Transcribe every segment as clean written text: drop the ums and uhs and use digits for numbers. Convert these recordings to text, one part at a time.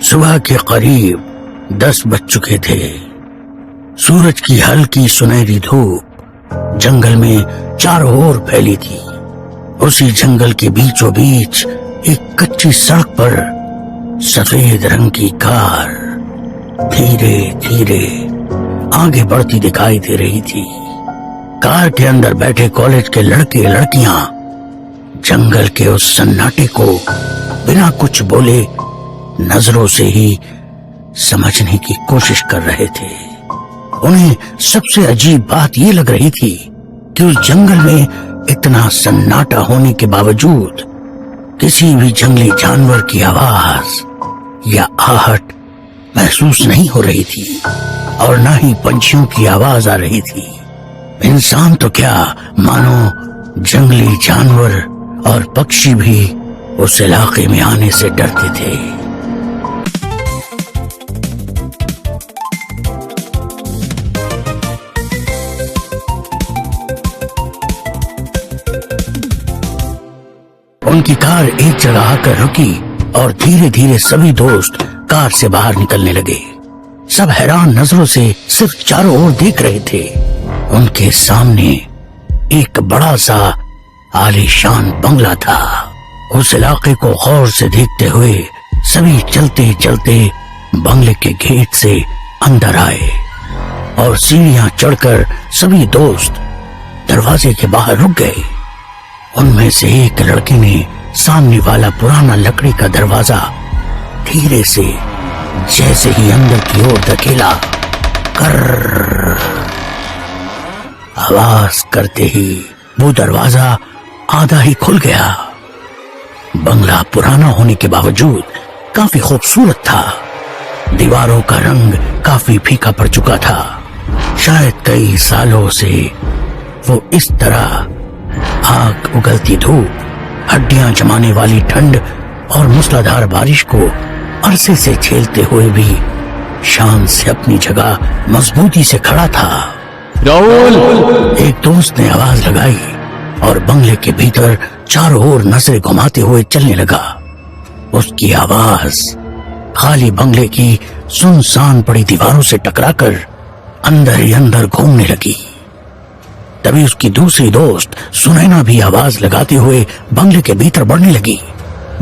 सुबह के करीब 10 बज चुके थे। सूरज की हल्की सुनहरी धूप जंगल में चारों ओर फैली थी। उसी जंगल के बीचों बीच एक कच्ची सड़क पर सफेद रंग की कार धीरे धीरे आगे बढ़ती दिखाई दे रही थी। कार के अंदर बैठे कॉलेज के लड़के लड़कियां जंगल के उस सन्नाटे को बिना कुछ बोले नजरों से ही समझने की कोशिश कर रहे थे। उन्हें सबसे अजीब बात ये लग रही थी कि उस जंगल में इतना सन्नाटा होने के बावजूद किसी भी जंगली जानवर की आवाज या आहट महसूस नहीं हो रही थी और न ही पंछियों की आवाज आ रही थी। इंसान तो क्या, मानो जंगली जानवर और पक्षी भी उस इलाके में आने से डरते थे। उनकी कार एक जगह आकर रुकी और धीरे धीरे सभी दोस्त कार से बाहर निकलने लगे। सब हैरान नजरों से सिर्फ चारों ओर देख रहे थे। उनके सामने एक बड़ा सा आलीशान बंगला था। उस इलाके को गौर से देखते हुए सभी चलते चलते बंगले के गेट से अंदर आए और सीढ़ियां चढ़कर सभी दोस्त दरवाजे के बाहर रुक गए। उनमें से एक लड़के ने सामने वाला पुराना लकड़ी का दरवाजा धीरे से जैसे ही अंदर की ओर धकेला, कर आवाज करते ही वो दरवाजा आधा ही खुल गया। बंगला पुराना होने के बावजूद काफी खूबसूरत था। दीवारों का रंग काफी फीका पड़ चुका था। शायद कई सालों से वो इस तरह आग उगलती धूप, हड्डियां जमाने वाली ठंड और मूसलाधार बारिश को अरसे से झेलते हुए भी शान से अपनी जगह मजबूती से खड़ा था। राहुल! एक दोस्त ने आवाज लगाई और बंगले के भीतर चारों ओर नजरें घुमाते हुए चलने लगा। उसकी आवाज खाली बंगले की सुनसान पड़ी दीवारों से टकराकर अंदर ही अंदर घूमने लगी। तभी उसकी दूसरी दोस्त सुनैना भी आवाज लगाते हुए बंगले के भीतर बढ़ने लगी।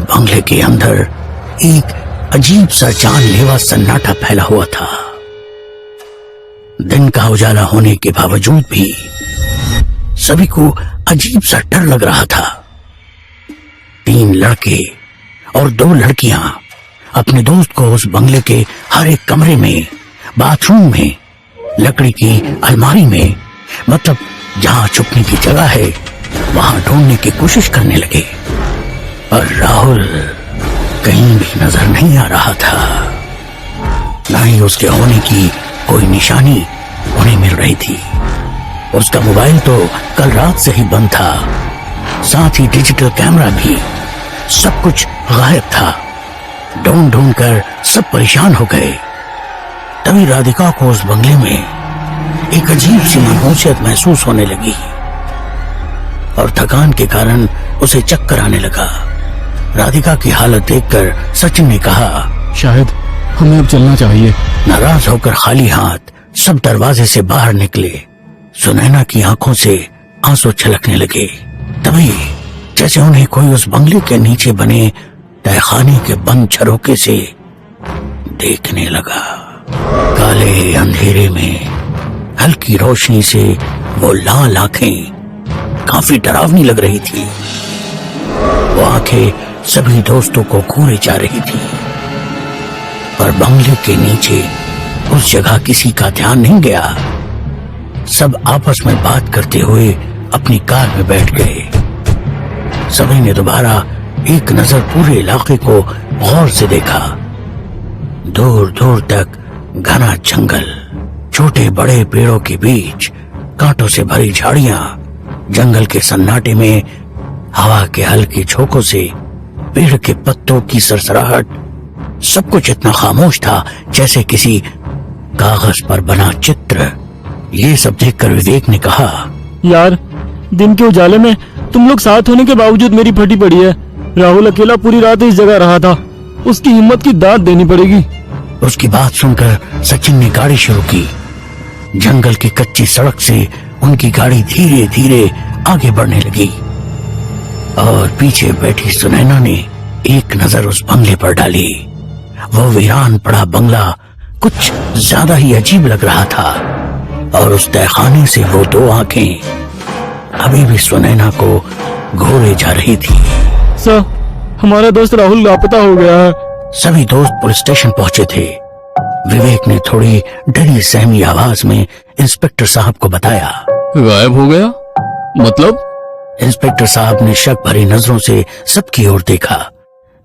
बंगले के अंदर एक अजीब सा जानलेवा सन्नाटा फैला हुआ था। दिन का उजाला होने के बावजूद भी सभी को अजीब सा डर लग रहा था। 3 लड़के और 2 लड़कियां अपने दोस्त को उस बंगले के हर एक कमरे में, बाथरूम में, लकड़ी की अलमारी में, मतलब जहां छुपने की जगह है वहां ढूंढने की कोशिश करने लगे। पर राहुल कहीं भी नजर नहीं आ रहा था। न ही उसके होने की कोई निशानी उन्हें मिल रही थी। उसका मोबाइल तो कल रात से ही बंद था, साथ ही डिजिटल कैमरा भी। सब कुछ गायब था। ढूंढ ढूंढ कर सब परेशान हो गए। तभी राधिका को उस बंगले में एक अजीब सी मनहूसियत महसूस होने लगी और थकान के कारण उसे चक्कर आने लगा। राधिका की हालत देखकर सचिन ने कहा, शायद हमें अब चलना चाहिए। नाराज होकर खाली हाथ सब दरवाजे से बाहर निकले। सुनैना की आंखों से आंसू छलकने लगे। तभी जैसे उन्हें कोई उस बंगले के नीचे बने तहखाने के बंद झरोके से देखने लगा। काले अंधेरे में हल्की रोशनी से वो लाल आंखें काफी डरावनी लग रही थी। वो आंखें सभी दोस्तों को घूरे जा रही थी। पर बंगले के नीचे उस जगह किसी का ध्यान नहीं गया। सब आपस में बात करते हुए अपनी कार में बैठ गए। सभी ने दोबारा एक नजर पूरे इलाके को गौर से देखा। दूर दूर तक घना जंगल, छोटे बड़े पेड़ों के बीच कांटों से भरी झाड़ियां, जंगल के सन्नाटे में हवा के हल्के झोंकों से पेड़ के पत्तों की सरसराहट, सब कुछ इतना खामोश था जैसे किसी कागज पर बना चित्र। ये सब देखकर विवेक ने कहा, यार, दिन के उजाले में तुम लोग साथ होने के बावजूद मेरी फटी पड़ी है। राहुल अकेला पूरी रात इस जगह रहा था। उसकी हिम्मत की दाद देनी पड़ेगी। उसकी बात सुनकर सचिन ने गाड़ी शुरू की। जंगल की कच्ची सड़क से उनकी गाड़ी धीरे धीरे आगे बढ़ने लगी और पीछे बैठी सुनैना ने एक नजर उस बंगले पर डाली। वो वीरान पड़ा बंगला कुछ ज्यादा ही अजीब लग रहा था और उस तहखाने से वो दो आंखें अभी भी सुनैना को घूरे जा रही थी। सर, हमारा दोस्त राहुल लापता हो गया है। सभी दोस्त पुलिस स्टेशन पहुंचे थे। विवेक ने थोड़ी डरी सहमी आवाज में इंस्पेक्टर साहब को बताया। गायब हो गया मतलब? इंस्पेक्टर साहब ने शक भरी नजरों से सबकी ओर देखा।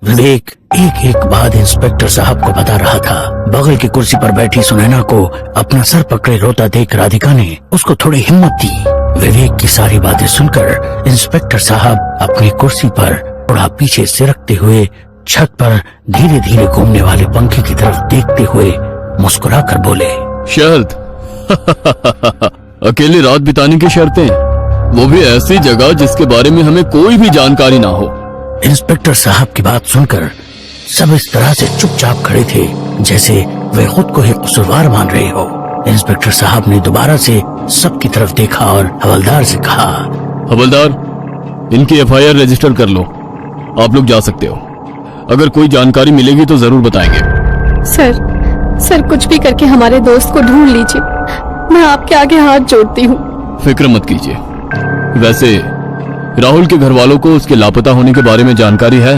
विवेक एक एक बात इंस्पेक्टर साहब को बता रहा था। बगल की कुर्सी पर बैठी सुनैना को अपना सर पकड़े रोता देख राधिका ने उसको थोड़ी हिम्मत दी। विवेक की सारी बातें सुनकर इंस्पेक्टर साहब अपनी कुर्सी पर थोड़ा पीछे सिरकते हुए छत पर धीरे धीरे घूमने वाले पंखे की तरफ देखते हुए मुस्कुराकर बोले, शर्त अकेले रात बिताने की शर्तें, वो भी ऐसी जगह जिसके बारे में हमें कोई भी जानकारी ना हो। इंस्पेक्टर साहब की बात सुनकर सब इस तरह से चुपचाप खड़े थे जैसे वे खुद को ही कसूरवार मान रहे हो। इंस्पेक्टर साहब ने दोबारा से सबकी तरफ देखा और हवलदार से कहा, हवलदार, इनकी एफआईआर रजिस्टर कर लो। आप लोग जा सकते हो। अगर कोई जानकारी मिलेगी तो जरूर बताएंगे। सर कुछ भी करके हमारे दोस्त को ढूंढ लीजिए। मैं आपके आगे हाथ जोड़ती हूँ। फिक्र मत कीजिए। वैसे राहुल के घर वालों को उसके लापता होने के बारे में जानकारी है?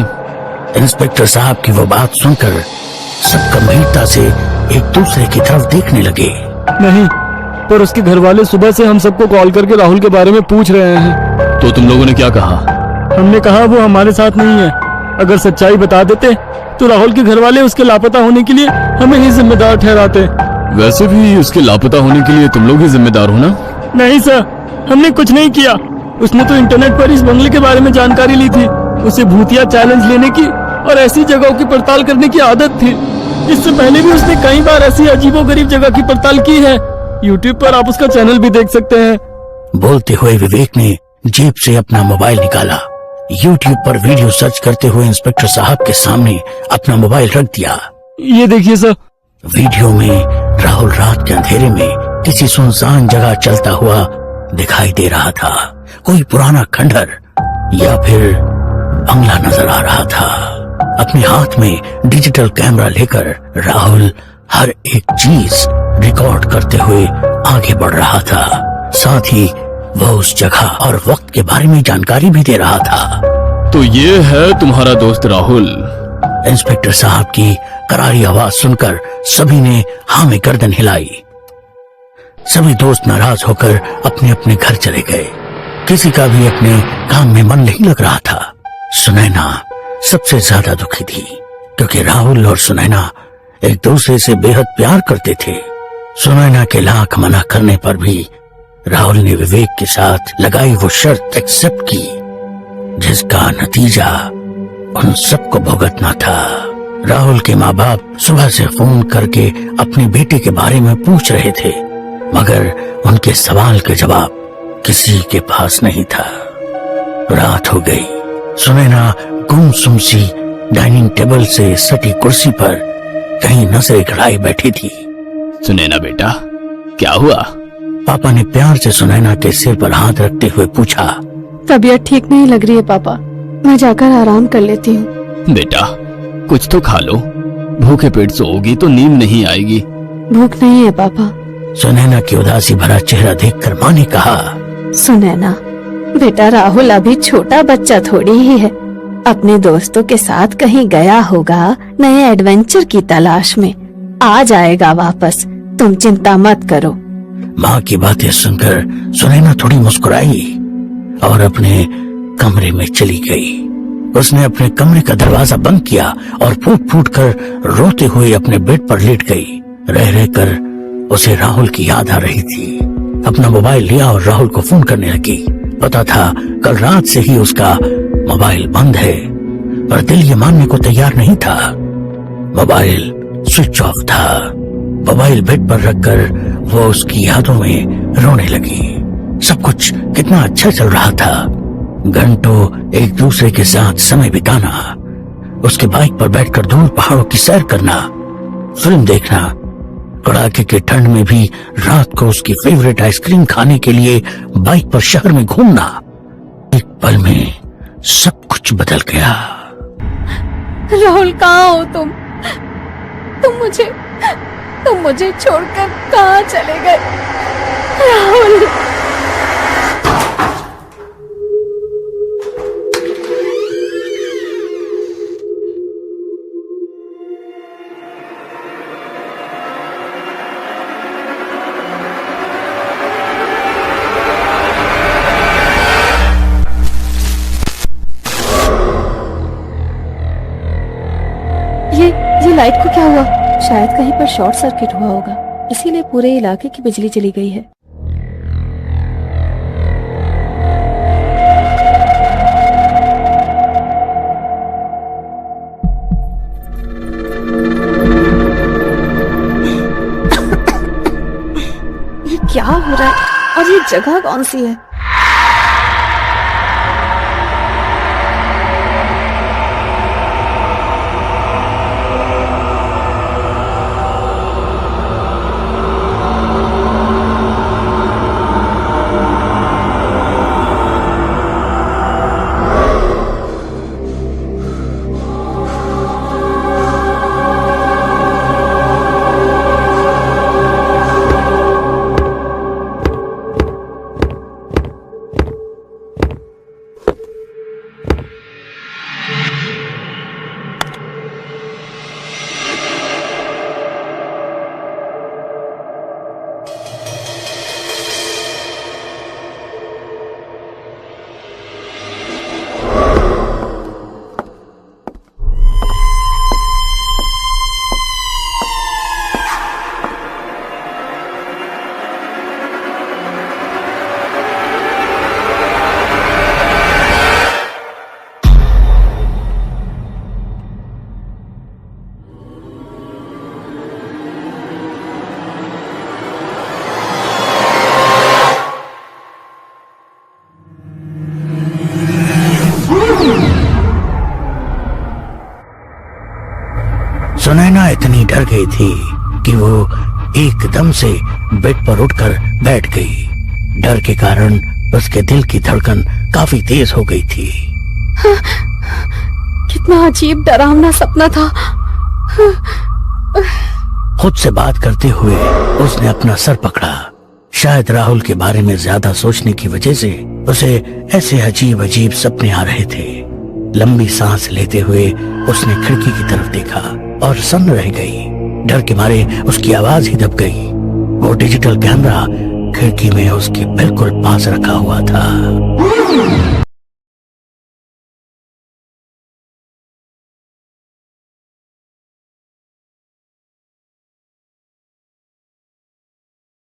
इंस्पेक्टर साहब की वो बात सुनकर सब गंभीरता से एक दूसरे की तरफ देखने लगे। नहीं, पर उसके घर वाले सुबह से हम सबको कॉल करके राहुल के बारे में पूछ रहे हैं। तो तुम लोगों ने क्या कहा? हमने कहा वो हमारे साथ नहीं है। अगर सच्चाई बता देते तो राहुल के घर वाले उसके लापता होने के लिए हमें ही जिम्मेदार ठहराते। वैसे भी उसके लापता होने के लिए तुम लोग ही जिम्मेदार हो ना? नहीं सर, हमने कुछ नहीं किया। उसने तो इंटरनेट पर इस बंगले के बारे में जानकारी ली थी। उसे भूतिया चैलेंज लेने की और ऐसी जगहों की पड़ताल करने की आदत थी। इससे पहले भी उसने कई बार ऐसी अजीबोगरीब जगह की पड़ताल की है। यूट्यूब पर आप उसका चैनल भी देख सकते हैं। बोलते हुए विवेक ने जेब से अपना मोबाइल निकाला। यूट्यूब पर वीडियो सर्च करते हुए इंस्पेक्टर साहब के सामने अपना मोबाइल रख दिया। ये देखिए सर। वीडियो में राहुल रात के अंधेरे में किसी सुनसान जगह चलता हुआ दिखाई दे रहा था। कोई पुराना खंडर या फिर बंगला नजर आ रहा था। अपने हाथ में डिजिटल कैमरा लेकर राहुल हर एक चीज रिकॉर्ड करते हुए आगे बढ़ रहा था। साथ ही वह उस जगह और वक्त के बारे में जानकारी भी दे रहा था। तो ये है तुम्हारा दोस्त राहुल। इंस्पेक्टर साहब की करारी आवाज सुनकर सभी ने हाँ में गर्दन हिलाई। सभी दोस्त नाराज होकर अपने अपने घर चले गए। किसी का भी अपने काम में मन नहीं लग रहा था। सुनैना सबसे ज्यादा दुखी थी क्योंकि राहुल और सुनैना एक दूसरे से बेहद प्यार करते थे। सुनैना के लाख मना करने पर भी राहुल ने विवेक के साथ लगाई वो शर्त एक्सेप्ट की जिसका नतीजा उन सबको भुगतना था। राहुल के माँ बाप सुबह से फोन करके अपने बेटे के बारे में पूछ रहे थे मगर उनके सवाल के जवाब किसी के पास नहीं था। रात हो गई। सुनैना गुमसुम सी डाइनिंग टेबल से सटी कुर्सी पर कहीं नजरें गड़ाई बैठी थी। सुनैना बेटा, क्या हुआ? पापा ने प्यार से सुनैना के सिर पर हाथ रखते हुए पूछा। तबीयत ठीक नहीं लग रही है पापा, मैं जाकर आराम कर लेती हूँ। बेटा कुछ तो खा लो, भूखे पेट सोओगी तो नींद नहीं आएगी। भूख नहीं है पापा। सुनैना की उदासी भरा चेहरा देखकर माँ ने कहा, सुनैना बेटा, राहुल अभी छोटा बच्चा थोड़ी ही है। अपने दोस्तों के साथ कहीं गया होगा नए एडवेंचर की तलाश में। आ जाएगा वापस, तुम चिंता मत करो। माँ की बातें सुनकर सुनैना थोड़ी मुस्कुराई और अपने कमरे में चली गई। उसने अपने कमरे का दरवाजा बंद किया और फूट फूट कर रोते हुए अपने बेड पर लेट गई। रह रहकर उसे राहुल की याद आ रही थी। अपना मोबाइल लिया और राहुल को फोन करने लगी। पता था कल रात से ही उसका मोबाइल बंद है पर दिल ये मानने को तैयार नहीं था। मोबाइल स्विच ऑफ था। मोबाइल बेड पर रखकर वो उसकी यादों में रोने लगी। सब कुछ कितना अच्छा चल रहा था। घंटों एक दूसरे के साथ समय बिताना, उसके बाइक पर बैठकर दूर पहाड़ों की सैर करना, फिल्म देखना, कड़ाके के ठंड में भी रात को उसकी फेवरेट आइसक्रीम खाने के लिए बाइक पर शहर में घूमना। एक पल में सब कुछ बदल गया। राहुल, कहाँ हो तुम? तुम मुझे छोड़कर कहाँ चले गए? राहुल, ये लाइट को क्या हुआ? शायद कहीं पर शॉर्ट सर्किट हुआ होगा, इसीलिए पूरे इलाके की बिजली चली गई है। ये क्या हो रहा है और ये जगह कौन सी है? सुनैना इतनी डर गई थी कि वो एकदम से बेड पर उठकर बैठ गई। डर के कारण उसके दिल की धड़कन काफी तेज हो गई थी। कितना अजीब डरावना सपना था। खुद से बात करते हुए उसने अपना सर पकड़ा। शायद राहुल के बारे में ज्यादा सोचने की वजह से उसे ऐसे अजीब अजीब सपने आ रहे थे। लंबी सांस लेते हुए उसने खिड़की की तरफ देखा और सन्न रह गई। डर के मारे उसकी आवाज ही दब गई। वो डिजिटल कैमरा खिड़की में उसके बिल्कुल पास रखा हुआ था।